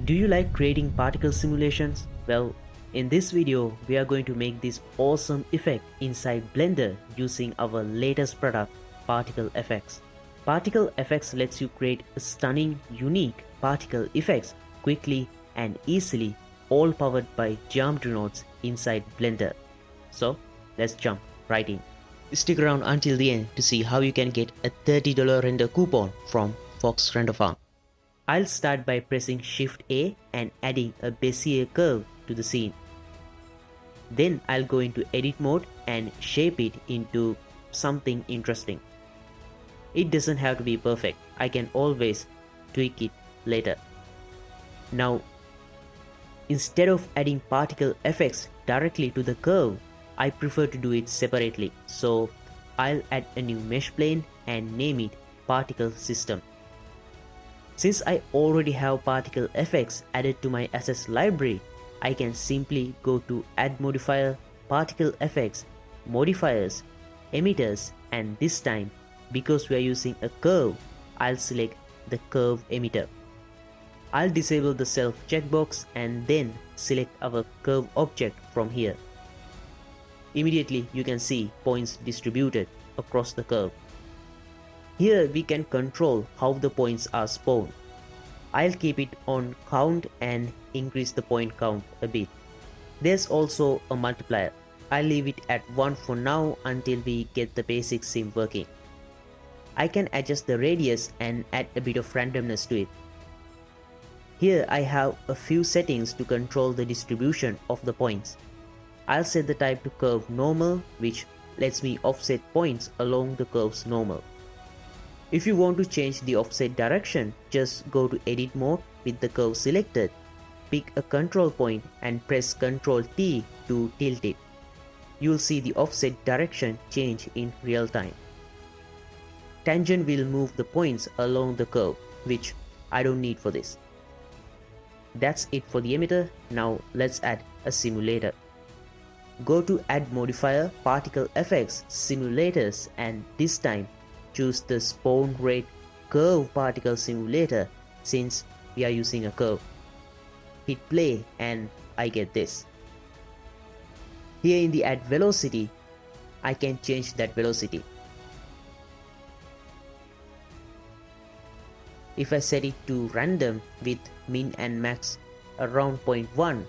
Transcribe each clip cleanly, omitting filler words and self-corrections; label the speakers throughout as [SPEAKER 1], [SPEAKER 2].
[SPEAKER 1] Do you like creating particle simulations? Well, in this video, we are going to make this awesome effect inside Blender using our latest product, Particle Effects. Particle Effects lets you create stunning, unique particle effects quickly and easily, all powered by geometry nodes inside Blender. So, let's jump right in. Stick around until the end to see how you can get a $30 render coupon from Fox Renderfarm. I'll start by pressing Shift A and adding a Bezier curve to the scene. Then I'll go into edit mode and shape it into something interesting. It doesn't have to be perfect, I can always tweak it later. Now, instead of adding particle effects directly to the curve, I prefer to do it separately. So I'll add a new mesh plane and name it Particle System. Since I already have particle effects added to my assets library, I can simply go to Add Modifier, Particle Effects, Modifiers, Emitters, and this time, because we are using a curve, I'll select the Curve Emitter. I'll disable the Self checkbox and then select our curve object from here. Immediately you can see points distributed across the curve. Here we can control how the points are spawned. I'll keep it on count and increase the point count a bit. There's also a multiplier. I'll leave it at 1 for now until we get the basic sim working. I can adjust the radius and add a bit of randomness to it. Here I have a few settings to control the distribution of the points. I'll set the type to curve normal, which lets me offset points along the curve's normal. If you want to change the offset direction, just go to edit mode with the curve selected, pick a control point and press Ctrl T to tilt it. You'll see the offset direction change in real time. Tangent will move the points along the curve, which I don't need for this. That's it for the emitter. Now let's add a simulator. Go to Add Modifier, Particle Effects, Simulators, and this time choose the Spawn Rate Curve Particle Simulator since we are using a curve. Hit play and I get this. Here in the Add Velocity, I can change that velocity. If I set it to random with min and max around 0.1,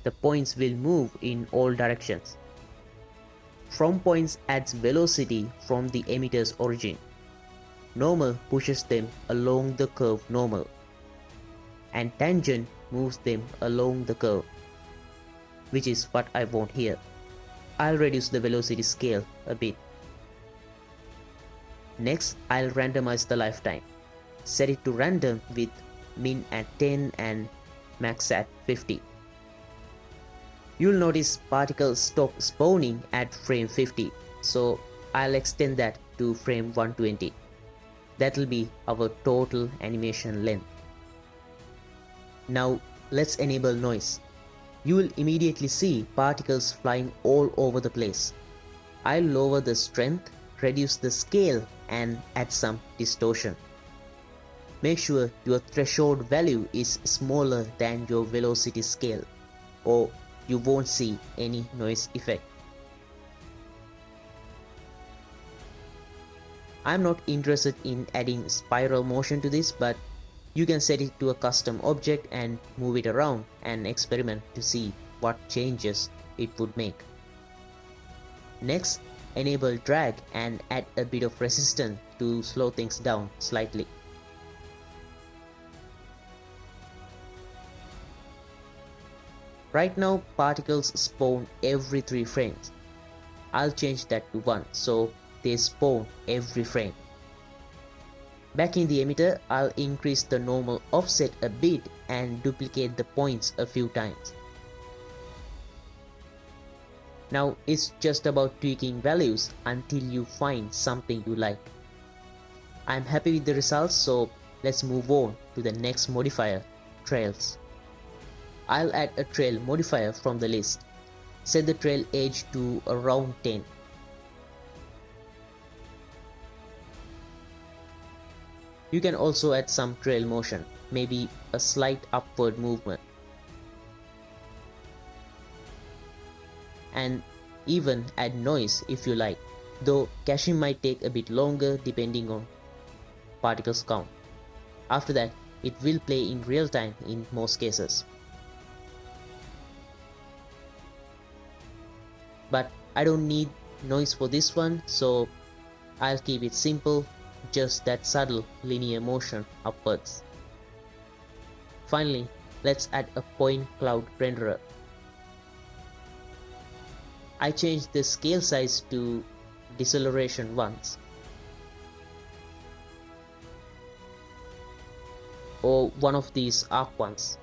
[SPEAKER 1] the points will move in all directions. From points adds velocity from the emitter's origin. Normal pushes them along the curve normal, and tangent moves them along the curve, which is what I want here. I'll reduce the velocity scale a bit. Next, I'll randomize the lifetime. Set it to random with min at 10 and max at 50. You'll notice particles stop spawning at frame 50, so I'll extend that to frame 120. That'll be our total animation length. Now let's enable noise. You will immediately see particles flying all over the place. I'll lower the strength, reduce the scale, and add some distortion. Make sure your threshold value is smaller than your velocity scale, or you won't see any noise effect. I'm not interested in adding spiral motion to this, but you can set it to a custom object and move it around and experiment to see what changes it would make. Next, enable drag and add a bit of resistance to slow things down slightly. Right now, particles spawn every 3 frames. I'll change that to 1 so they spawn every frame. Back in the emitter, I'll increase the normal offset a bit and duplicate the points a few times. Now it's just about tweaking values until you find something you like. I'm happy with the results, so let's move on to the next modifier, trails. I'll add a trail modifier from the list. Set the trail age to around 10. You can also add some trail motion. maybe a slight upward movement, and even add noise if you like, though caching might take a bit longer depending on particles count. After that, it will play in real time in most cases. But I don't need noise for this one, so I'll keep it simple, just that subtle linear motion upwards. Finally, let's add a point cloud renderer. I changed the scale size to deceleration once, or one of these arc ones.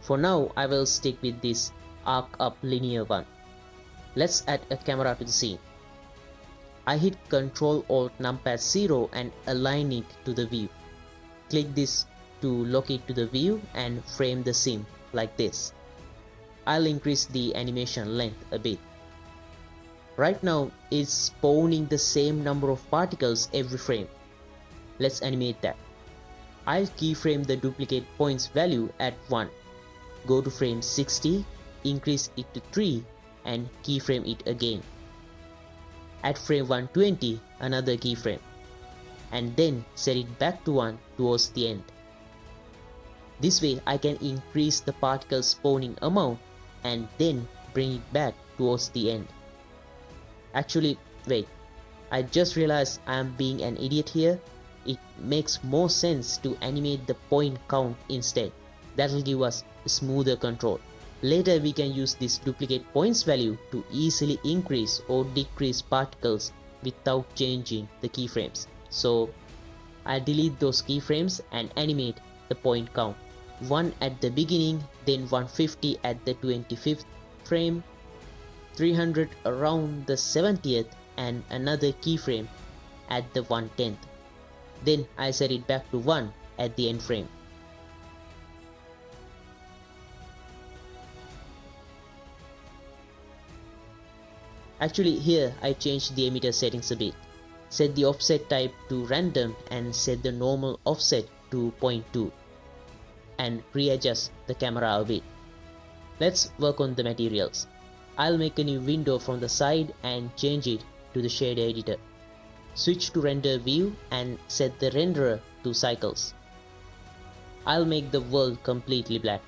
[SPEAKER 1] For now, I will stick with this arc up linear one. Let's add a camera to the scene. I hit Ctrl Alt numpad 0 and align it to the view. Click this to lock it to the view and frame the scene like this. I'll increase the animation length a bit. Right now it's spawning the same number of particles every frame. Let's animate that. I'll keyframe the duplicate points value at 1. Go to frame 60, increase it to 3 and keyframe it again. At frame 120, another keyframe, and then set it back to 1 towards the end. This way I can increase the particle spawning amount and then bring it back towards the end. Actually, wait, I just realized I am being an idiot here. It makes more sense to animate the point count instead. That'll give us smoother control. Later we can use this duplicate points value to easily increase or decrease particles without changing the keyframes. So I'll delete those keyframes and animate the point count. 1 at the beginning, then 150 at the 25th frame, 300 around the 70th and another keyframe at the 110th. Then I set it back to 1 at the end frame. Actually, here I changed the emitter settings a bit. Set the offset type to random and set the normal offset to 0.2 and readjust the camera a bit. Let's work on the materials. I'll make a new window from the side and change it to the shader editor. Switch to render view and set the renderer to cycles. I'll make the world completely black.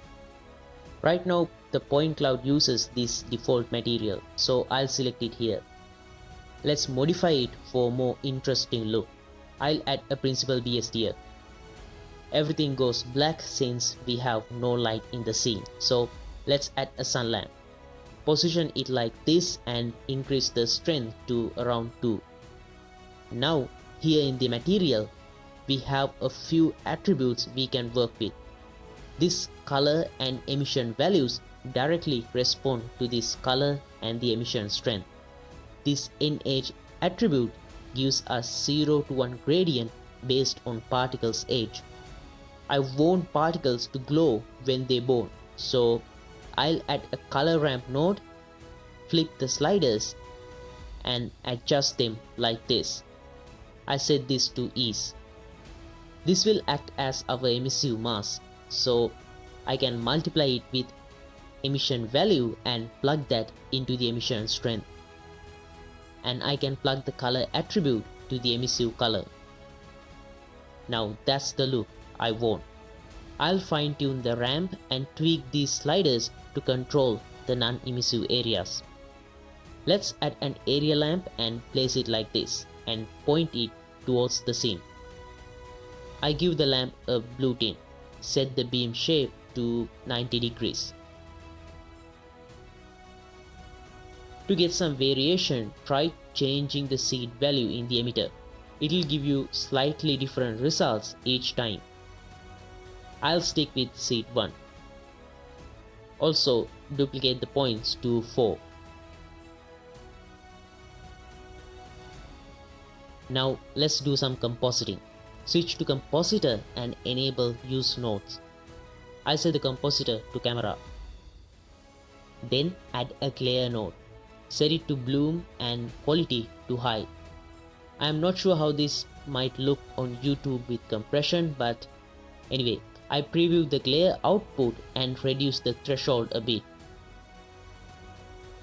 [SPEAKER 1] Right now the point cloud uses this default material, so I'll select it here. Let's modify it for a more interesting look. I'll add a principal BSD here. Everything goes black since we have no light in the scene, so let's add a sun lamp. Position it like this and increase the strength to around 2. Now here in the material we have a few attributes we can work with. This color and emission values directly respond to this color and the emission strength. This NH attribute gives us 0 to 1 gradient based on particles' age. I want particles to glow when they burn, so I'll add a color ramp node, flip the sliders and adjust them like this. I set this to ease. This will act as our emissive mask, so I can multiply it with emission value and plug that into the emission strength. And I can plug the color attribute to the emissive color. Now that's the look I want. I'll fine tune the ramp and tweak these sliders to control the non-emissive areas. Let's add an area lamp and place it like this and point it towards the scene. I give the lamp a blue tint. Set the beam shape to 90 degrees. To get some variation, try changing the seed value in the emitter. It will give you slightly different results each time. I'll stick with seed 1. Also duplicate the points to 4. Now let's do some compositing. Switch to compositor and enable use nodes. I set the compositor to camera. Then add a glare node. Set it to bloom and quality to high. I am not sure how this might look on YouTube with compression, but Anyway, I preview the glare output and reduce the threshold a bit.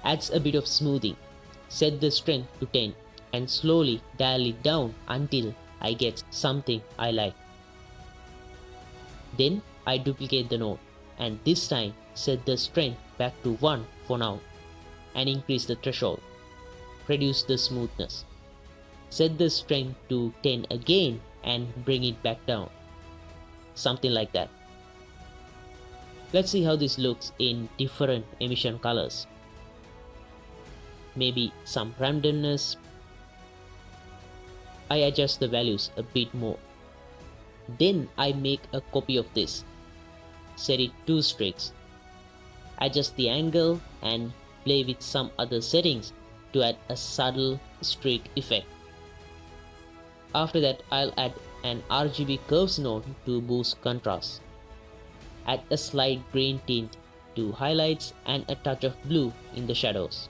[SPEAKER 1] Adds a bit of smoothing. Set the strength to 10 and slowly dial it down until I get something I like. Then I duplicate the node and this time set the strength back to 1 for now and increase the threshold. Reduce the smoothness. Set the strength to 10 again and bring it back down. Something like that. Let's see how this looks in different emission colors. Maybe some randomness. I adjust the values a bit more. Then I make a copy of this. Set it 2 streaks. Adjust the angle and play with some other settings to add a subtle streak effect. After that, I'll add an RGB curves node to boost contrast. Add a slight green tint to highlights and a touch of blue in the shadows.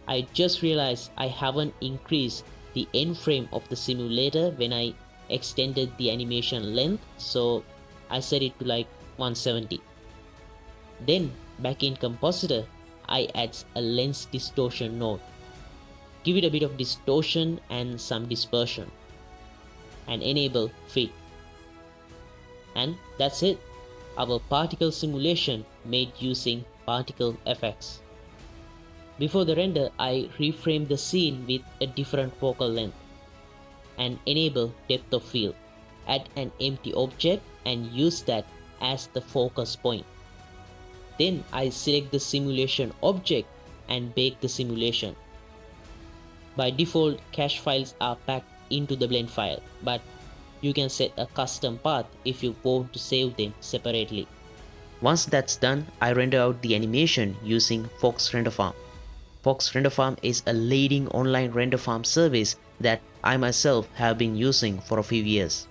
[SPEAKER 1] I just realized I haven't increased the end frame of the simulator when I extended the animation length, so I set it to like 170. Then back in compositor, I add a lens distortion node. Give it a bit of distortion and some dispersion and enable fit. And that's it, our particle simulation made using particle effects. Before the render, I reframe the scene with a different focal length and enable depth of field. Add an empty object and use that as the focus point. Then I select the simulation object and bake the simulation. By default, cache files are packed into the blend file, but you can set a custom path if you want to save them separately. Once that's done, I render out the animation using Fox Renderfarm. Fox Renderfarm is a leading online render farm service that I myself have been using for a few years.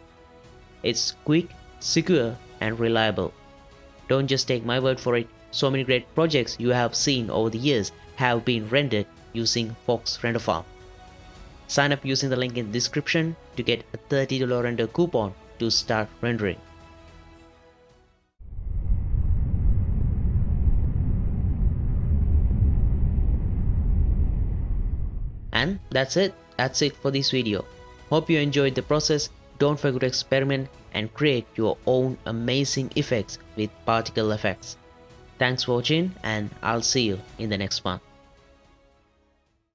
[SPEAKER 1] It's quick, secure, and reliable. Don't just take my word for it. So many great projects you have seen over the years have been rendered using Fox Renderfarm. Sign up using the link in the description to get a $30 render coupon to start rendering. And that's it. That's it for this video. Hope you enjoyed the process. Don't forget to experiment and create your own amazing effects with particle effects. Thanks for watching and I'll see you in the next one.